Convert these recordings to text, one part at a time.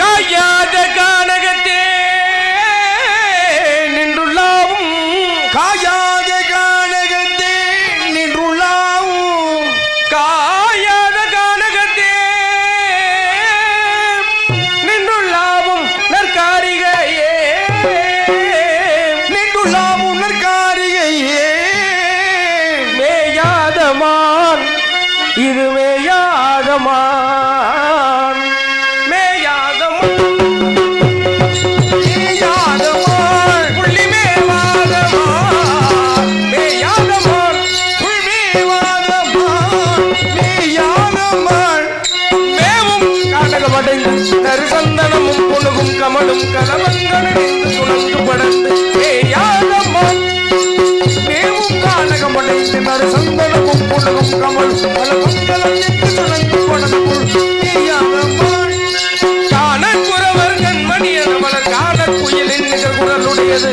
காயாத கானகத்தே நின்றுள்ளாவும் காயாத கானகத்தே நின்றுள்ளாவும் காயாத கானகத்தே நின்றுள்ளாவும் நற்காரிகையே நின்றுள்ளாவும் நற்காரிகையே மேயாதமான் இது மேயாதமான் மேயாதமான் புள்ளி மேவாதமான் மேயாதமான் புள்ளி மேவாதமான் மேயாதமான் மேவும் காட்டகப்படைந்து நறுசந்தனமும் புணுகும் கமலும் கலவங்கனிந்து சுணந்து படந்து மேயாதமான் மேவும் காட்டகப்படைந்து நறுசந்தனமும் புணுகும் கமலும் கலவங்கனிந்து சுணந்து படந்து மேயாதமான் காணக்குறவர் கண்மணி எனவளர் காணக்குயிலின் நிகழ்குரலுடையது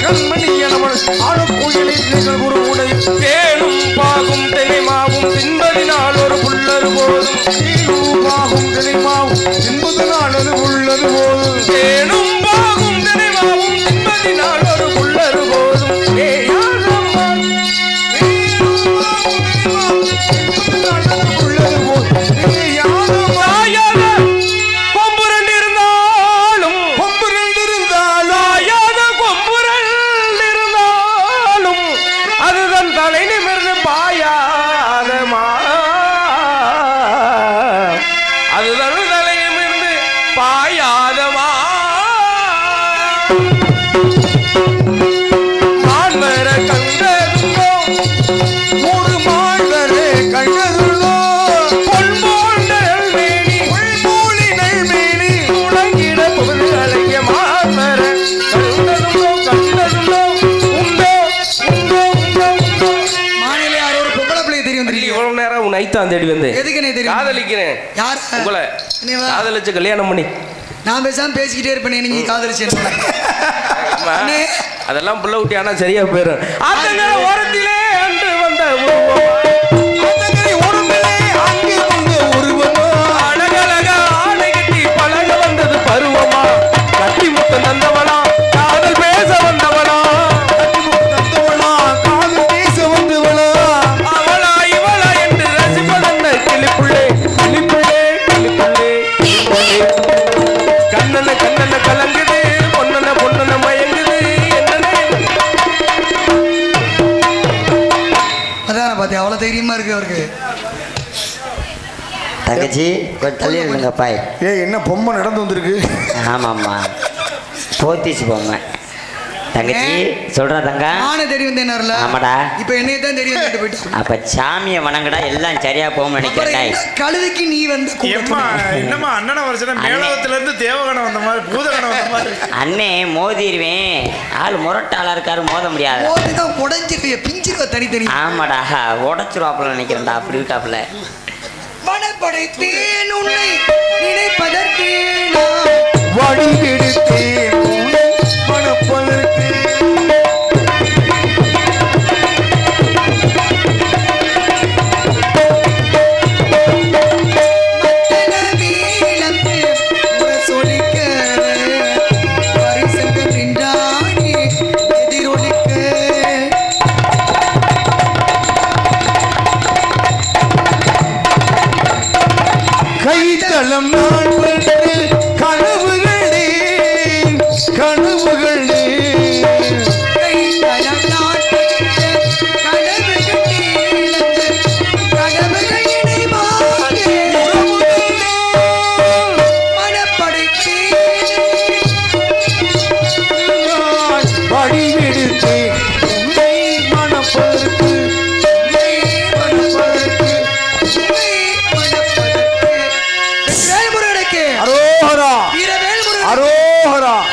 கண்மணி எனவள் ஆணக்குயிலின் நிகழ்குருவுடையது தேனும் பாகும் தினைமாவும் தின்பதினால் ஒரு புள்ளது போதும் தேனும் பாகும் தினைமாவும் தின்பதினால் ஒரு புள்ளது போதும் தேனும் பாகும் தினைமாவும் தின்பதினால் ஒரு புள்ளது போதும் ஏயாதம்மான் தேனும் பாகும் தினைமாவும் தின்பதினால் ஒரு புள்ளது போதும் ஏயாதம்மான் தலை நிமிர்ந்து பாயாதமா அதுதான் தலை நிமிர்ந்து பாயாதமா மான்வர கண்டதுள்ளோ ஒரு மான்வர கண்டதுள்ளோ பொன்போல் நல்மேனி பொன்போலி நல்மேனி உலகிட பொருள் அழகிய மான்வர கண்டதுள்ளோ கண்டதுள்ளோ உண்டோ உண்டோ உண்டோ இவ்வளவு நேரம் உன் ஐத்தான் தேடி வந்து காதலிக்கிறேன் உங்களை காதலிச்சு கல்யாணம் பண்ணி நான் பேசாம பேசிக்கிட்டே இருப்பேன் நீங்க காதலிச்சு அதெல்லாம் புள்ள ஊட்டி ஆனா சரியா போயிடும் ஓரத்திலே அன்று வந்த அழகழகா ஆணை கட்டி பழக வந்தது பருவமா கட்டி முத்தம் தந்தவளா காதல் பேச வந்தவளா கண்ணன கண்ணன கலங்குது பொண்ணன பொண்ணன மயங்குது என்னனே அதான் பாத்தி அவ்வளவு தைரியமா இருக்கு அவருக்கு. தங்கச்சி கொஞ்சம் தள்ளி இருங்க பாய். என்ன பொம்மை நடந்து வந்திருக்கு? ஆமாம்மா போத்திச்சு பொம்மை. தங்கச்சி சொல்றா தங்கா நானும் தெரிய வந்தேன். ஆமாடா இப்போ என்னைய தான் தெரிய வந்துட்டு போயிட்டு. அப்ப சாமியை வணங்கடா எல்லாம் சரியா போகும்னு நினைக்கிறேன். கழுதைக்கு நீ வந்து என்னம்மா அண்ணன வருஷம் மேலவத்துல இருந்து தேவகணம் வந்த மாதிரி பூதகணம் வந்த மாதிரி. அண்ணே மோதிடுவேன். ஆள் முரட்டாளா இருக்காரு மோத முடியாது. மோதிதான் உடைஞ்சிருக்க பிஞ்சிருவ தனித்தனி. ஆமாடா உடைச்சிருவாப்புல நினைக்கிறேன்டா அப்படி இருக்காப்புல. மனப்படைத்தேன் உன்னை நினைப்பதற்கு வழி கெடுத்தேன் மனப்பதற்கு கைத்தளம் நான் கனவுகளே கனவுகளே கைத்தளம் நான் கனவுகளே கனவுகள் இணைவாக மனப்படைத்தேன் வடிவெடுத்தேன் உன்னை மனப்பதற்கு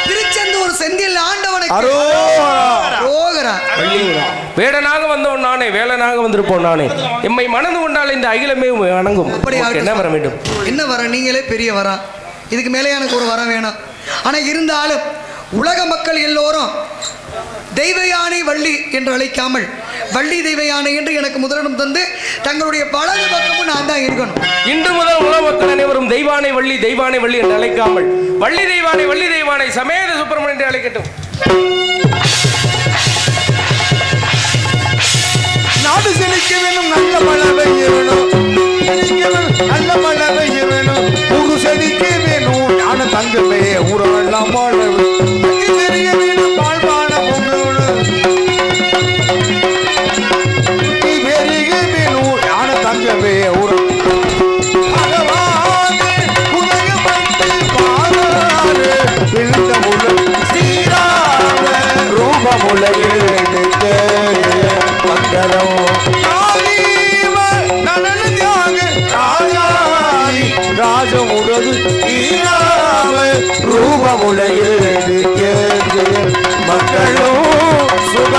திருச்செந்தூர் செந்தில் ஆண்டவனுக்கு வேடனாக வந்தவன் நானே வேலனாக வந்திருப்போம் நானே எம்மை மணந்து கொண்டால் இந்த அகிலமே வணங்கும். என்ன வர வேண்டும்? என்ன வர? நீங்களே பெரிய வரா, இதுக்கு மேலே எனக்கு ஒரு வரம் வேணும். ஆனா இருந்தாலும் உலக மக்கள் எல்லோரும் தெய்வயானை வள்ளி என்று அழைக்காமல் வள்ளி தெய்வ யானை என்று எனக்கு முதலிடம் தந்து தங்களுடைய வலது பக்கமும் நான் தான் இருக்கணும். இன்று முதல் உலகத்தில் அனைவரும் தெய்வானை வள்ளி என்று அழைக்காமல் வள்ளி தெய்வானை சமேத சுப்பிரமணியன் என்று அழைக்கட்டும். நாடு செழிக்க வேணும், நல்ல மழை பெய்ய வேணும், நல்ல மழை பெய்ய வேணும், ஊரு செழிக்க வேணும், ஞான தங்கமே ஊரெல்லாம் வாழ பெரிய வேணும், வாழ்வான பொங்கல் பெரிய வேணும், ஞான தங்கமே ஊர ராஜமுடது ரூபமுலையில் மக்களும் சுப